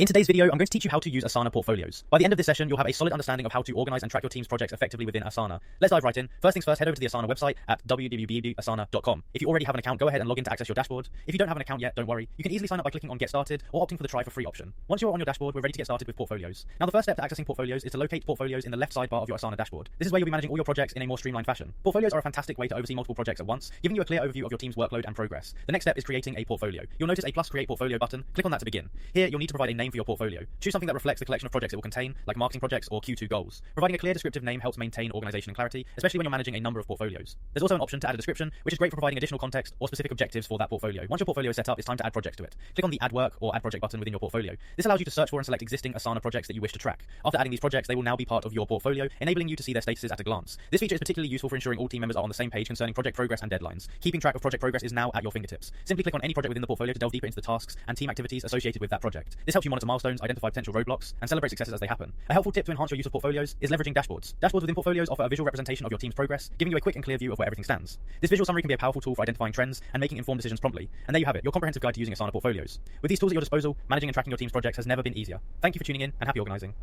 In today's video, I'm going to teach you how to use Asana portfolios. By the end of this session, you'll have a solid understanding of how to organize and track your team's projects effectively within Asana. Let's dive right in. First things first, head over to the Asana website at www.asana.com. If you already have an account, go ahead and log in to access your dashboard. If you don't have an account yet, don't worry. You can easily sign up by clicking on Get Started or opting for the Try for Free option. Once you're on your dashboard, we're ready to get started with portfolios. Now, the first step to accessing portfolios is to locate portfolios in the left sidebar of your Asana dashboard. This is where you'll be managing all your projects in a more streamlined fashion. Portfolios are a fantastic way to oversee multiple projects at once, giving you a clear overview of your team's workload and progress. The next step is creating a portfolio. You'll notice a + Create Portfolio button. Click on that to begin. Here, you'll need to provide a name for your portfolio. Choose something that reflects the collection of projects it will contain, like marketing projects or Q2 goals. Providing a clear descriptive name helps maintain organization and clarity, especially when you're managing a number of portfolios. There's also an option to add a description, which is great for providing additional context or specific objectives for that portfolio. Once your portfolio is set up, it's time to add projects to it. Click on the Add Work or Add Project button within your portfolio. This allows you to search for and select existing Asana projects that you wish to track. After adding these projects, they will now be part of your portfolio, enabling you to see their statuses at a glance. This feature is particularly useful for ensuring all team members are on the same page concerning project progress and deadlines. Keeping track of project progress is now at your fingertips. Simply click on any project within the portfolio to delve deeper into the tasks and team activities associated with that project. This helps you monitor milestones, identify potential roadblocks, and celebrate successes as they happen. A helpful tip to enhance your use of portfolios is leveraging dashboards. Dashboards within portfolios offer a visual representation of your team's progress, giving you a quick and clear view of where everything stands. This visual summary can be a powerful tool for identifying trends and making informed decisions promptly. And there you have it, your comprehensive guide to using Asana portfolios. With these tools at your disposal, managing and tracking your team's projects has never been easier. Thank you for tuning in and happy organizing.